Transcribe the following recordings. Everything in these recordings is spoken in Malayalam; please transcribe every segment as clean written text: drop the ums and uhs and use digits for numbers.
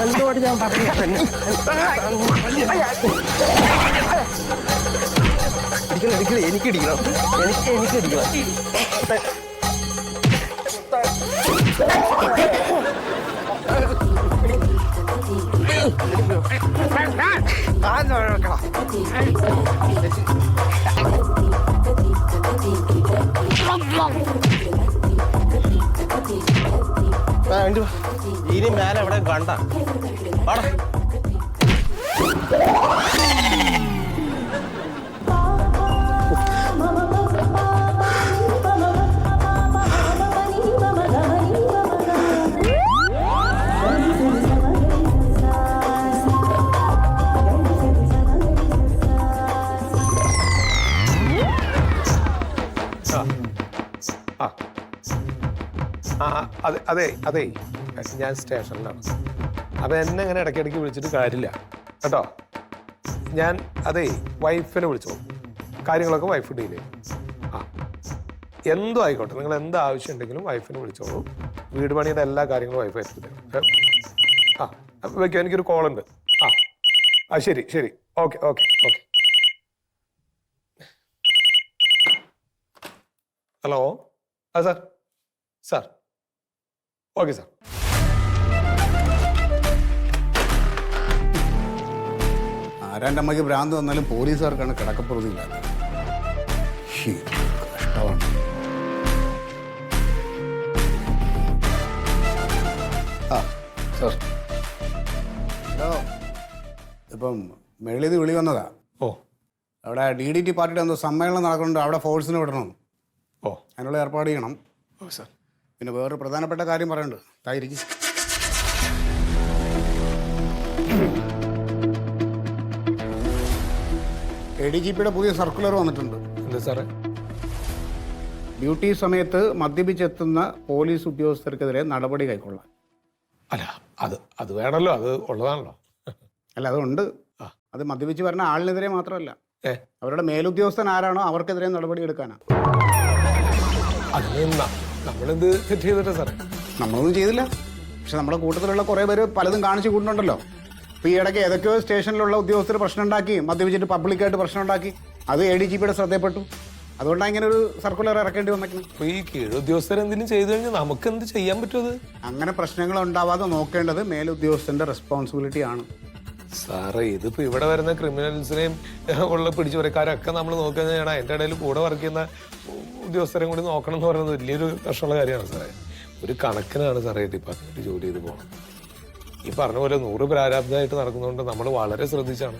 കണ്ടോട് ഞാൻ പറഞ്ഞു. എനിക്കിടിക്കണം. ഇനി മേലെ എവിടെ കണ്ട അതെ അതെ ഞാൻ സ്റ്റേഷനിലാണ്. അപ്പം എന്നെ ഇങ്ങനെ ഇടയ്ക്കിടയ്ക്ക് വിളിച്ചിട്ട് കാര്യമില്ല കേട്ടോ. ഞാൻ അതെ വൈഫിനെ വിളിച്ചോ, കാര്യങ്ങളൊക്കെ വൈഫ് ഡീൽ ചെയ്യും. ആ എന്തോ ആയിക്കോട്ടെ, നിങ്ങൾ എന്ത് ആവശ്യം ഉണ്ടെങ്കിലും വൈഫിനെ വിളിച്ചോളൂ. വീട് പണിയുടെ എല്ലാ കാര്യങ്ങളും വൈഫ് എത്തിത്തരും. ആ വയ്ക്കും, എനിക്കൊരു കോളുണ്ട്. ആ ശരി ശരി, ഓക്കെ ഓക്കെ ഓക്കെ. ഹലോ, ആ സാർ സാർ, ഓക്കെ സാർ. ആരാൻ്റെ അമ്മയ്ക്ക് ഭ്രാന്ത് വന്നാലും പോലീസുകാർക്കാണ് കിടക്കപ്പുറത്തില്ലാത്ത കഷ്ടമാണ്. ആ സാർ, ഹലോ, ഇപ്പം മേളിൽ വിളി വന്നതാ. ഓ, അവിടെ DDT പാർട്ടിയുടെ എന്തോ സമ്മേളനം നടക്കുന്നുണ്ട്, അവിടെ ഫോഴ്സിന് വിടണം. ഓ, അതിനുള്ള ഏർപ്പാട് ചെയ്യണം. ഓ സാർ. പിന്നെ വേറൊരു പ്രധാനപ്പെട്ട കാര്യം പറയുന്നുണ്ട്. തായിരിക്കും ADGPയുടെ പുതിയ സർക്കുലർ വന്നിട്ടുണ്ട്. എന്താ സാറേ? ഡ്യൂട്ടി സമയത്ത് മദ്യപിച്ചെത്തുന്ന പോലീസ് ഉദ്യോഗസ്ഥർക്കെതിരെ നടപടി കൈക്കൊള്ളാൻ. അല്ല, അത് വേണമല്ലോ, അത് ഉള്ളതാണല്ലോ. അല്ല, അതുണ്ട്. അത് മദ്യപിച്ച് വരുന്ന ആളിനെതിരെ മാത്രമല്ല, ഏ അവരുടെ മേലുദ്യോഗസ്ഥൻ ആരാണോ അവർക്കെതിരെ നടപടി എടുക്കാനാണ്. അതിനെന്താ നമ്മളെന്ത് തെറ്റ് ചെയ്തിട്ടാ സാറേ? നമ്മളൊന്നും ചെയ്തില്ല. പക്ഷെ നമ്മുടെ കൂട്ടത്തിലുള്ള കുറേ പേര് പലതും കാണിച്ചു കൂട്ടുന്നുണ്ടല്ലോ. ഇപ്പോൾ ഈ ഇടയ്ക്ക് ഏതൊക്കെയോ സ്റ്റേഷനിലുള്ള ഉദ്യോഗസ്ഥർ പ്രശ്നം ഉണ്ടാക്കി, മദ്യപിച്ചിട്ട് പബ്ലിക്കായിട്ട് പ്രശ്നം ഉണ്ടാക്കി. അത് ADGPയുടെ ശ്രദ്ധയപ്പെട്ടു. അതുകൊണ്ടാണ് ഇങ്ങനെ ഒരു സർക്കുലർ ഇറക്കേണ്ടി വന്നേക്കുന്നത്. അപ്പോൾ ഈ കീഴുദ്യോഗസ്ഥരെന്തെങ്കിലും ചെയ്തു കഴിഞ്ഞാൽ നമുക്ക് എന്ത് ചെയ്യാൻ പറ്റുമത്? അങ്ങനെ പ്രശ്നങ്ങൾ ഉണ്ടാവാതെ നോക്കേണ്ടത് മേലുദ്യോഗസ്ഥന്റെ റെസ്പോൺസിബിലിറ്റി ആണ്. സാറേ, ഇതിപ്പോൾ ഇവിടെ വരുന്ന ക്രിമിനൽസിനെയും ഉള്ള പിടിച്ചുപറിക്കാരൊക്കെ നമ്മൾ നോക്കുകയാണ്. അതിൻ്റെ ഇടയിൽ കൂടെ വർക്ക് ചെയ്യുന്ന ഉദ്യോഗസ്ഥരെയും കൂടി നോക്കണം എന്ന് പറയുന്നത് വലിയൊരു കഷ്ടമുള്ള കാര്യമാണ് സാറേ. ഒരു കണക്കിനാണ് സാറേ ഡിപ്പാർട്ട്മെൻറ്റ് ജോലി ചെയ്ത് പോകണം. ഈ പറഞ്ഞ പോലെ 100 പ്രാരാബ്ധമായിട്ട് നടക്കുന്നതുകൊണ്ട് നമ്മൾ വളരെ ശ്രദ്ധിച്ചാണ്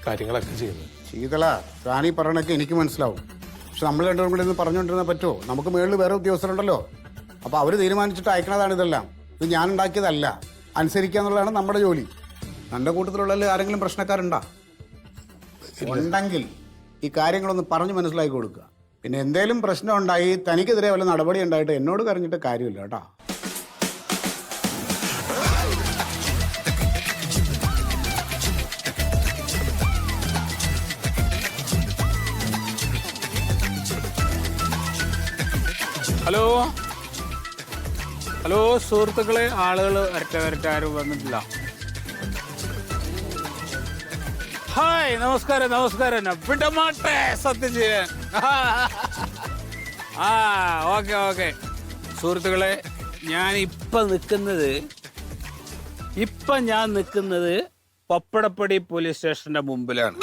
കാര്യങ്ങളൊക്കെ ചെയ്യുന്നത്. ശീതള, താനീ പറയണൊക്കെ എനിക്ക് മനസ്സിലാവും. പക്ഷെ നമ്മൾ രണ്ടുപേരും കൂടി ഇന്ന് പറഞ്ഞുകൊണ്ടിരുന്നാൽ പറ്റുമോ? നമുക്ക് മേളിൽ വേറെ ഉദ്യോഗസ്ഥരുണ്ടല്ലോ. അപ്പോൾ അവർ തീരുമാനിച്ചിട്ട് അയക്കണതാണ് ഇതെല്ലാം. ഇത് ഞാൻ ഉണ്ടാക്കിയതല്ല. അനുസരിക്കുക എന്നുള്ളതാണ് നമ്മുടെ ജോലി. എൻ്റെ കൂട്ടത്തിലുള്ള ആരെങ്കിലും പ്രശ്നക്കാരുണ്ടോ? ഉണ്ടെങ്കിൽ ഈ കാര്യങ്ങളൊന്ന് പറഞ്ഞ് മനസ്സിലാക്കി കൊടുക്കുക. പിന്നെ എന്തേലും പ്രശ്നം ഉണ്ടായി തനിക്കെതിരെ വല്ല നടപടി ഉണ്ടായിട്ട് എന്നോട് കരഞ്ഞിട്ട് കാര്യമില്ല കേട്ടോ. ഹലോ ഹലോ സുഹൃത്തുക്കളെ, ആളുകൾ വരട്ടാരും വന്നിട്ടില്ല. ഹായ്, നമസ്കാരം നമസ്കാരം. വിടമാട്ടെ സത്യജീവൻ. Okay okay. സുഹൃത്തുക്കളെ, ഞാൻ നിൽക്കുന്നത് പപ്പടപ്പടി പോലീസ് സ്റ്റേഷന്റെ മുമ്പിലാണ്.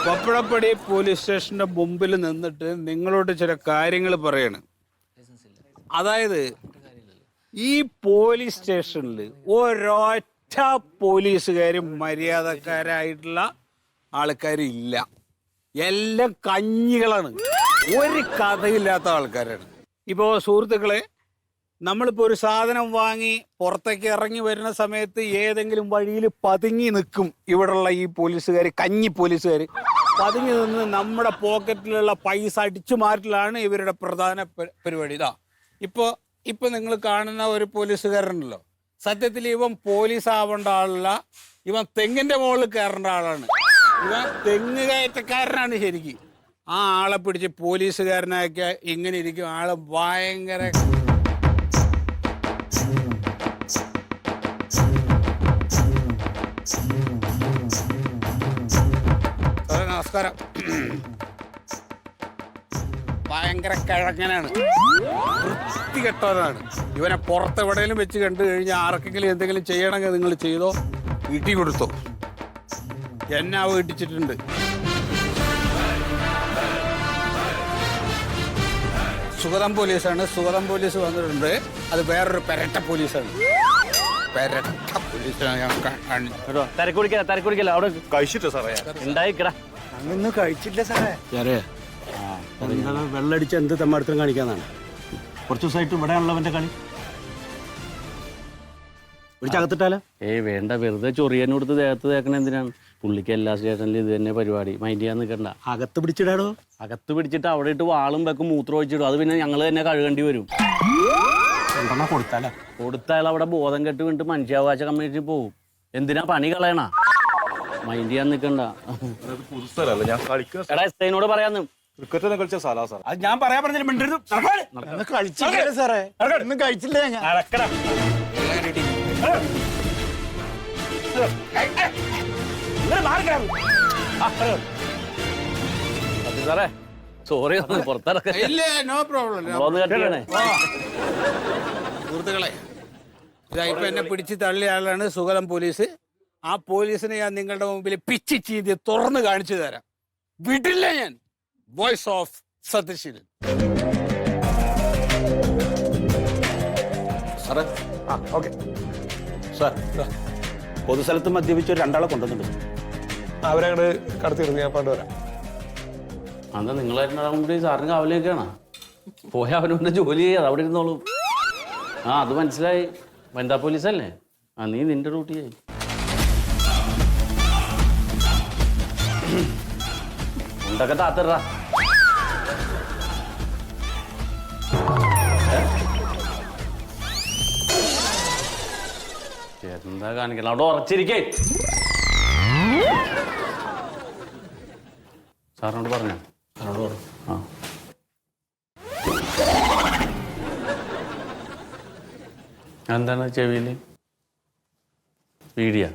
പപ്പടപ്പടി പോലീസ് സ്റ്റേഷന്റെ മുമ്പിൽ നിന്നിട്ട് നിങ്ങളോട് ചില കാര്യങ്ങൾ പറയാണ്. അതായത് ഈ പോലീസ് സ്റ്റേഷനിൽ ഒരൊറ്റ പോലീസുകാരും മര്യാദക്കാരായിട്ടുള്ള ആൾക്കാരില്ല. എല്ലാം കഞ്ഞികളാണ്, ഒരു കഥയില്ലാത്ത ആൾക്കാരാണ്. ഇപ്പോൾ സുഹൃത്തുക്കളെ, നമ്മളിപ്പോൾ ഒരു സാധനം വാങ്ങി പുറത്തേക്ക് ഇറങ്ങി വരുന്ന സമയത്ത് ഏതെങ്കിലും വഴിയിൽ പതുങ്ങി നിൽക്കും ഇവിടെയുള്ള ഈ പോലീസുകാർ, കഞ്ഞി പോലീസുകാർ പതുങ്ങി നിന്ന് നമ്മുടെ പോക്കറ്റിലുള്ള പൈസ അടിച്ചു മാറ്റലാണ് ഇവരുടെ പ്രധാന പരിപാടി. ഇതാ ഇപ്പൊ നിങ്ങൾ കാണുന്ന ഒരു പോലീസുകാരനുണ്ടല്ലോ, സത്യത്തിൽ ഇവൻ പോലീസ് ആവേണ്ട ആളല്ല, ഇവൻ തെങ്ങിന്റെ മുകളിൽ കയറേണ്ട ആളാണ്. ഇവൻ തെങ്ങ് കയറ്റക്കാരനാണ് ശരിക്കും. ആ ആളെ പിടിച്ച് പോലീസുകാരനാക്കിയ ഇങ്ങനെ ഇരിക്കും. ആള് ഭയങ്കര നമസ്കാരം. ഭയങ്കര കിഴങ്ങനാണ്, വൃത്തികെട്ടവനാണ്. ഇവനെ പുറത്തെവിടെയെങ്കിലും വെച്ച് കണ്ടു കഴിഞ്ഞാൽ ആർക്കെങ്കിലും എന്തെങ്കിലും ചെയ്യണമെങ്കിൽ നിങ്ങൾ ചെയ്തോ, ഇടി കൊടുത്തോ. എന്നെ അവ ഇടിച്ചിട്ടുണ്ട്. സുഗതം പോലീസാണ്. സുഗതം പോലീസ് വന്നിട്ടുണ്ട്. അത് വേറൊരു പെരട്ട പോലീസാണ്. പെരട്ട പോലീസാണ്. തിരക്കുടിക്കല അവിടെ കഴിച്ചിട്ടോ സാറേ? ഉണ്ടായിക്കടാ. അങ്ങൊന്നും കഴിച്ചില്ല സാറേ. വെള്ളടിച്ച് എന്ത് തെമ്മാടത്തിനും കാണിക്കാന്നാണ്. കുറച്ച് ദിവസമായിട്ട് ഇവിടെ ഉള്ളവന്റെ കളി പിടിച്ചകത്തിട്ടാലോ? വേണ്ട, വെറുതെ ചൊറിയാൻ കൊടുത്ത് ദേഹത്ത് തേക്കണ എന്തിനാണ്? പുള്ളിക്ക് എല്ലാ സ്റ്റേഷനിലും ഇത് തന്നെ പരിപാടി. മൈൻഡ് ചെയ്യാൻ നിൽക്കണ്ട. അകത്ത് പിടിച്ചിടാടോ. അകത്ത് പിടിച്ചിട്ട് അവിടെ ഇട്ട് വാളും വെക്കും, മൂത്രം ഒഴിച്ചിടും. അത് പിന്നെ ഞങ്ങൾ തന്നെ കഴുകേണ്ടി വരും. കൊടുത്താൽ അവിടെ ബോധം കെട്ട് വീണിട്ട് മനുഷ്യാവകാശ കമ്മിറ്റി പോകും. എന്തിനാ പണി കളയണ? മൈൻഡ് ചെയ്യാൻ നിൽക്കണ്ട. പുതുസ്ഥലല്ല, ഞാൻ കളിക്കുന്ന എടാ എസ്ഐനോട് പറയാന്ന്. ക്രിക്കറ്റ് കളിച്ച സ്ഥലമാണ് സാർ. അത് ഞാൻ പറയാൻ പറഞ്ഞില്ല. മിണ്ടരുത്. കഴിച്ചില്ല സാറേ, ഒന്നും കഴിച്ചില്ല ഞാൻ. സാറേ സോറി, പുറത്തിറക്ക. No problem. സുഹൃത്തുക്കളെ, ഇപ്പൊ എന്നെ പിടിച്ച് തള്ളിയ ആളാണ് സുഗതം പോലീസ്. ആ പോലീസിനെ ഞാൻ നിങ്ങളുടെ മുമ്പിൽ പിച്ചി ചീന്തി തുറന്ന് കാണിച്ചു തരാം. വിടില്ല ഞാൻ. Voice of Sathyaseelan. സാറേ ഓക്കെ സാർ, പൊതുസ്ഥലത്ത് മദ്യപിച്ച് രണ്ടാളെ കൊണ്ടുവന്നിട്ടുണ്ട്. അവരങ്ങോട്ട് കടത്തിയിരുന്നു, ഞാൻ പണ്ട് വരാം. അതാ നിങ്ങളായിട്ട് സാറിന് കാവലിയൊക്കെയാണ്. പോയ അവനവൻ്റെ ജോലി ചെയ്യാതെ അവിടെ ഇരുന്നോളൂ. അത് മനസ്സിലായി. വനിതാ പോലീസല്ലേ? നീ നിന്റെ ഡ്യൂട്ടി ആയി. ഉണ്ടൊക്കെ താത്തറാ. എന്താ കാണിക്കണം? അവിടെ ഉറച്ചിരിക്കേ. സാറിനോട് പറഞ്ഞോ? ആ എന്താണ് ചെവിയില്? വീടിയാ?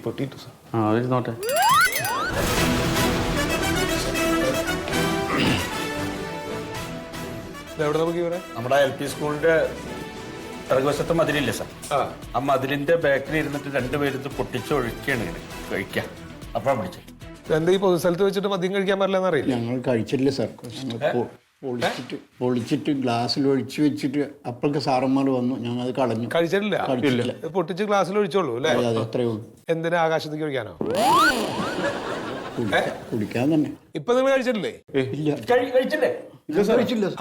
പൊട്ടിട്ടു സാർ. ഇരുന്നോട്ടെ. എവിടെ നമുക്ക് ഇവിടെ നമ്മുടെ LP സ്കൂളിന്റെ ഇടതുവശത്തെ മതിലില്ലേ സാർ? ആ മതിലിന്റെ ബാക്കിൽ ഇരുന്നിട്ട് രണ്ടുപേരും പൊട്ടിച്ചൊഴിക്കാണ് ഇങ്ങനെ കഴിക്കാൻ. അപ്പഴാണ് പിടിച്ചത്. എന്താ ഈ പൊതുസ്ഥലത്ത് വെച്ചിട്ട് മദ്യം കഴിക്കാൻ പാടില്ലെന്ന് അറിയില്ല. ഞങ്ങൾ കഴിച്ചില്ല സാർ. പൊളിച്ചിട്ട് ഗ്ലാസ്സിൽ ഒഴിച്ചു വെച്ചിട്ട് അപ്പോഴൊക്കെ സാറന്മാർ വന്നു, ഞങ്ങൾ അത് കളഞ്ഞു. കഴിച്ചിട്ടില്ല? പൊട്ടിച്ച് ഗ്ലാസ്സിൽ ഒഴിച്ചോളൂ അല്ലേ? അത്രയേ ഉള്ളൂ. എന്തിനാ? ആകാശത്തേക്ക് ഒഴിക്കാനോ? കുടിക്കാൻ തന്നെ. ഇപ്പൊ നിങ്ങൾ കഴിച്ചിട്ടില്ലേ? കഴിച്ചില്ലേ?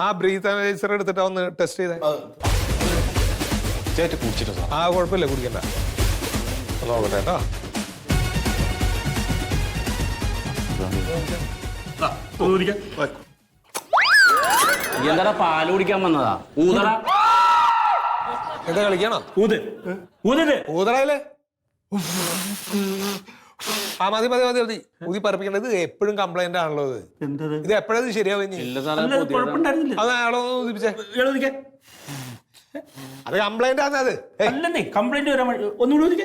ആ ബ്രീത്ത് അനലൈസർ എടുത്തിട്ട് ഒന്ന് ടെസ്റ്റ് ചെയ്തേ. കുടിച്ചിട്ടോ സാർ? കുഴപ്പമില്ല, കുടിക്കണ്ട. നോക്കട്ടെ കേട്ടോ. എന്താ പാല് കുടിക്കാൻ വന്നതാ? ഊതടാ. എന്താ കളിക്കാണോ? ഊതടയില്ലേ? മതി മതി മതി മതി. ഊതി പറപ്പിക്കേണ്ടത് എപ്പോഴും കംപ്ലൈന്റ് ആണല്ലോ. ഇത് എപ്പോഴത് ശരിയാവും? അത് അയാളോ ഊതിപ്പിച്ചേ. അത് കംപ്ലൈന്റ് ആണ്. അത് കംപ്ലൈന്റ് വരാൻ ഒന്നുകൂടി ഒരു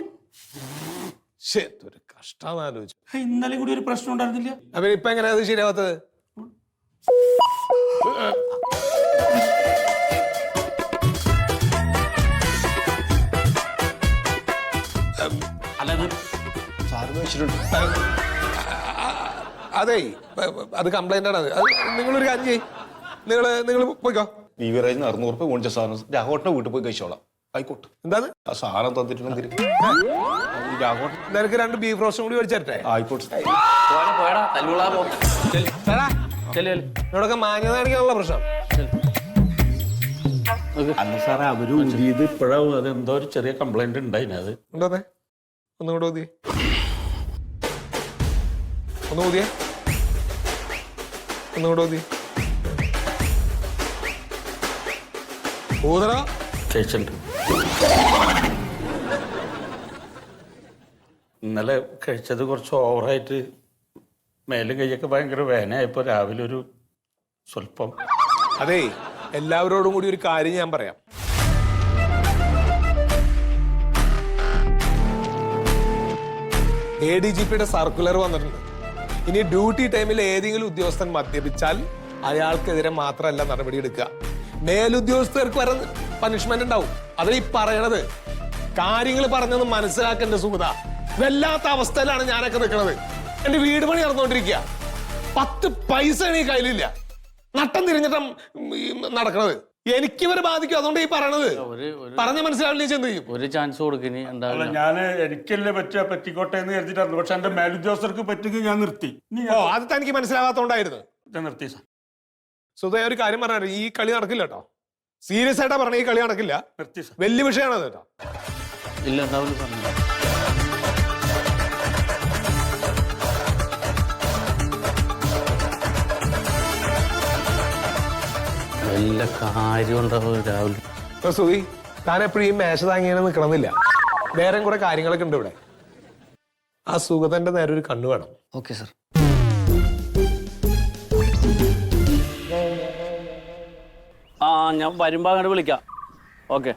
കഷ്ടം ആലോചിച്ചു. ഇന്നലെ കൂടി ഒരു പ്രശ്നം ഉണ്ടായിരുന്നില്ല. അപ്പൊ ഇപ്പൊ എങ്ങനെയാ അത് ശരിയാവാത്തത്? അതെ, അത് കംപ്ലൈന്റ് ആണ്. അത് നിങ്ങളൊരു കാര്യം ചെയ്യ്. നിങ്ങൾ പോയിക്കോ. ബീവറേജിന് 600 രൂപ മേടിച്ച സാധനം രാഘവട്ട വീട്ടിൽ പോയി കഴിച്ചോളാം. ആയിക്കോട്ടെ. എന്താണ് ആ സാധനം തന്നിട്ടുണ്ടെങ്കിൽ രാഘവട്ട നിനക്ക് 2 ബീഫ് റോസ്റ്റും കൂടി മേടിച്ചേ. ആയിക്കോട്ടെ. ഇവിടൊക്കെ മാന്യത കാണിക്കാനുള്ള പ്രശ്നം. അന്ന് സാറേ അവര് ഊതിയത് ഇപ്പോഴും അത് എന്തോ ഒരു ചെറിയ കംപ്ലൈന്റ് ഉണ്ടായിന് അത്. ഉണ്ടോന്നേ ഒന്നും കൂടെ ഊതിയേ, ഒന്ന് ഊതിയേ, ഒന്നും കൂടെ ഊതി ഊതറ. ചേച്ചിണ്ട് ഇന്നലെ കഴിച്ചത് കുറച്ച് ഓവറായിട്ട് മേലും കൈയൊക്കെ ഭയങ്കര വേനയായപ്പോ രാവിലെ ഒരു സ്വല്പം. അതേ, എല്ലാവരോടും കൂടി ഒരു കാര്യം ഞാൻ പറയാം. ADGPയുടെ സർക്കുലർ വന്നിട്ടുണ്ട്. ഇനി ഡ്യൂട്ടി ടൈമിൽ ഏതെങ്കിലും ഉദ്യോഗസ്ഥൻ മദ്യപിച്ചാൽ അയാൾക്കെതിരെ മാത്രമല്ല നടപടിയെടുക്കുക, മേലുദ്യോഗസ്ഥർക്ക് വരെ പണിഷ്മെന്റ് ഉണ്ടാവും. അത് ഈ പറയണത് കാര്യങ്ങൾ പറഞ്ഞൊന്ന് മനസ്സിലാക്കേണ്ട സുഗത. വല്ലാത്ത അവസ്ഥയിലാണ് ഞാനൊക്കെ നിൽക്കുന്നത്. എന്റെ വീട് പണി നടന്നുകൊണ്ടിരിക്കുക, 10 പൈസയാണ് ഈ കയ്യിലില്ല, നട്ടം തിരിഞ്ഞിട്ടും നടക്കണത്. എനിക്ക് ഇവരെ ബാധിക്കും. അതുകൊണ്ട് ഈ പറയണത് പറഞ്ഞ മനസ്സിലാവില്ല. എന്ത് ചെയ്യും? ഒരു ചാൻസ് കൊടുക്കിനി അല്ല, ഞാൻ എനിക്കല്ലേ പറ്റിക്കോട്ടെ എന്ന് കരുതിട്ടായിരുന്നു. പക്ഷെ എന്റെ മേലുദ്യോഗസ്ഥർക്ക് പറ്റുമെങ്കിൽ ഞാൻ നിർത്തി. ഓ, അത് തനിക്ക് മനസ്സിലാവാത്തോണ്ടായിരുന്നു. നിർത്തി സാർ. സുധ, ഒരു കാര്യം പറഞ്ഞാൽ ഈ കളി നടക്കില്ല കേട്ടോ. സീരിയസ് ആയിട്ടാ പറഞ്ഞ, ഈ കളി നടക്കില്ല. നിർത്തി സാർ. വലിയ വിഷയമാണ് കേട്ടോ. ഇല്ല, ഉണ്ടാവില്ല പറഞ്ഞു. വല്ല കാര്യം ഉണ്ടാവും രാവിലെ. സുധി, താൻ എപ്പോഴും ഈ മേശ താങ്ങിയാണ് നിൽക്കണമെന്നില്ല. വേറെ കുറെ കാര്യങ്ങളൊക്കെ ഉണ്ട് ഇവിടെ. ആ സുഗതന്റെ നേരെ ഒരു കണ്ണു വേണം. Okay sir. ആ, ഞാൻ വരുമ്പോ അങ്ങോട്ട് വിളിക്കാം. ഓക്കെ.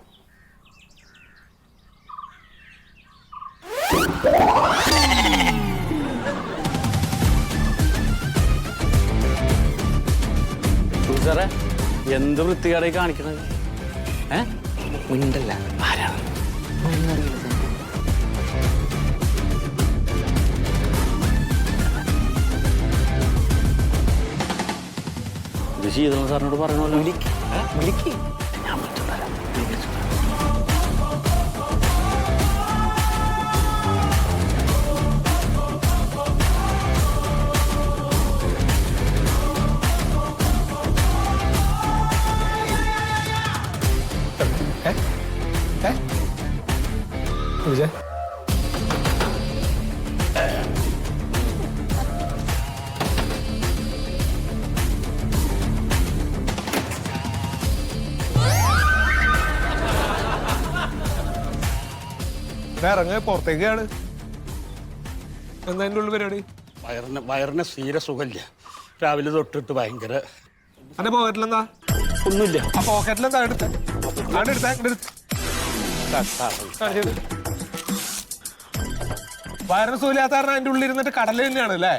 സാറേ, എന്ത് വൃത്തികേടായി കാണിക്കണത്? മുണ്ടല്ല ആരാണ്? ഇത് ശീതള സാറിനോട് പറയണല്ലോ. വിളിക്ക്. ഞാൻ വിളിച്ചോളാം. വിജയ്, ഇറങ്ങ പുറത്തേക്കാണ്. എന്താ എൻ്റെ ഉള്ള പരിപാടി? വയറിന് തീരെ സുഖമില്ല. രാവിലെ തൊട്ടിട്ട് ഭയങ്കര. അന്റെ പോക്കറ്റിലെന്താ? ഒന്നുമില്ല. ആ പോക്കറ്റിലെന്താ? എടുത്ത് വയറിന് സുഖമില്ലാത്ത കാരണം അതിന്റെ ഉള്ളിൽ ഇരുന്നിട്ട് കടല് തന്നെയാണ് അല്ലേ?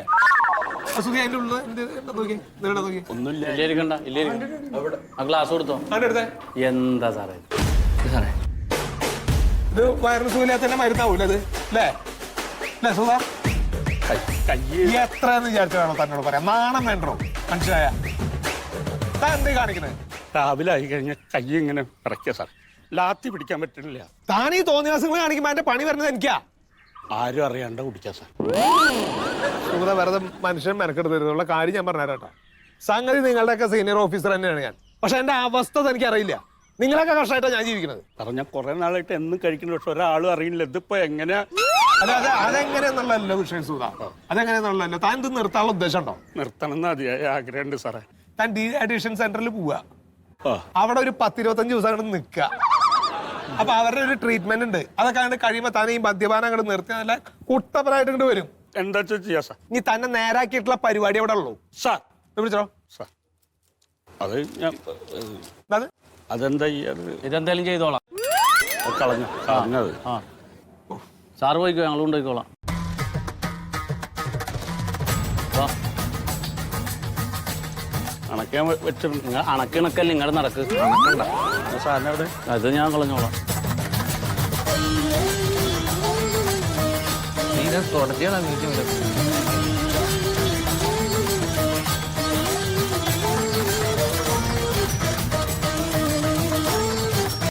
സുഖി, അതിന്റെ ഉള്ളിൽ നോക്കി. ഒന്നുമില്ല. ഇല്ലേരിക്കണ്ട, ആ ഗ്ലാസ് കൊടുത്തോ. എടുത്തേ. എന്താ സാറേ സാറേ, ഇത് വയറിന് സുഖമില്ലാത്തന്നെ മരുന്നാവൂല അത് അല്ലേ? അല്ലേ സുഖ? എത്രയെന്ന് വിചാരിച്ചാണോ തന്നോട് പറയാം? നാണം വേണ്ടോ മനസ്സിലായ? താൻ എന്തേ കാണിക്കണേ? രാവിലെ ആയി കഴിഞ്ഞാൽ കൈ ഇങ്ങനെ ഇറക്കിയ സാർ, ലാത്തി പിടിക്കാൻ പറ്റുന്നില്ല. താൻ ഈ തോന്നിയ ദിവസങ്ങൾ കാണിക്കുമ്പോ എന്റെ പണി വരുന്നത് എനിക്കാ. ആരും അറിയാണ്ട കുടിക്കാം സാർ. സുഗത, വെറുതെ മനുഷ്യൻ മെനക്കെടുത്തരുന്നുള്ള കാര്യം ഞാൻ പറഞ്ഞുതരാട്ടോ. സംഗതി നിങ്ങളുടെയൊക്കെ സീനിയർ ഓഫീസർ തന്നെയാണ് ഞാൻ. പക്ഷെ എന്റെ അവസ്ഥ എനിക്ക് അറിയില്ല. നിങ്ങളൊക്കെ കഷ്ടമായിട്ടാണ് ഞാൻ ജീവിക്കുന്നത്. പറഞ്ഞ കുറെ നാളായിട്ട് എന്നും കഴിക്കുന്നു, പക്ഷെ ഒരാളും അറിയില്ല. ഇതിപ്പോ എങ്ങനെയാ? അതെ, അതെങ്ങനെയെന്നുള്ളല്ലോ വിഷയം സുഗത. അതെങ്ങനെയെന്നുള്ളല്ലോ. താൻ ഇത് നിർത്താനുള്ള ഉദ്ദേശം ഉണ്ടോ? നിർത്തണം എന്ന് അതിയായ ആഗ്രഹമുണ്ട് സാറേ. താൻ ഡി അഡിഷൻ സെന്ററിൽ പോവുക. അവിടെ ഒരു 10-25 ദിവസം അങ്ങോട്ട് നിൽക്കുക. അപ്പൊ അവരുടെ ഒരു ട്രീറ്റ്മെന്റ് ഉണ്ട്. അതൊക്കെ അങ്ങോട്ട് കഴിയുമ്പോ താൻ ഈ മദ്യപാനം അങ്ങോട്ട് നിർത്തി നല്ല കുട്ടപ്പനായിട്ട് ഇങ്ങോട്ട് വരും. എന്താ ചെയ്യാ സാർ? നീ തന്നെ നേരാക്കിയിട്ടുള്ള പരിപാടി അവിടെ ഉള്ളൂ സാർ. വിളിച്ചോ സാർ, അത് ഞാൻ അത് അതെന്താ ഇതെന്തായാലും ചെയ്തോളാം. കളഞ്ഞത്. ആ, സാറ് പോയിക്കോ, ഞങ്ങൾ കൊണ്ടുപോയിക്കോളാം. അണക്കാൻ വെച്ചിട്ടുണ്ട്. നിങ്ങൾ അണക്കിണക്കല്ല, ഇങ്ങോട്ട് നടക്ക്. സാറിന് അവിടെ അത് ഞാൻ കളഞ്ഞോളാം. നീ തുടച്ചിയാണ് വീട്ടിൽ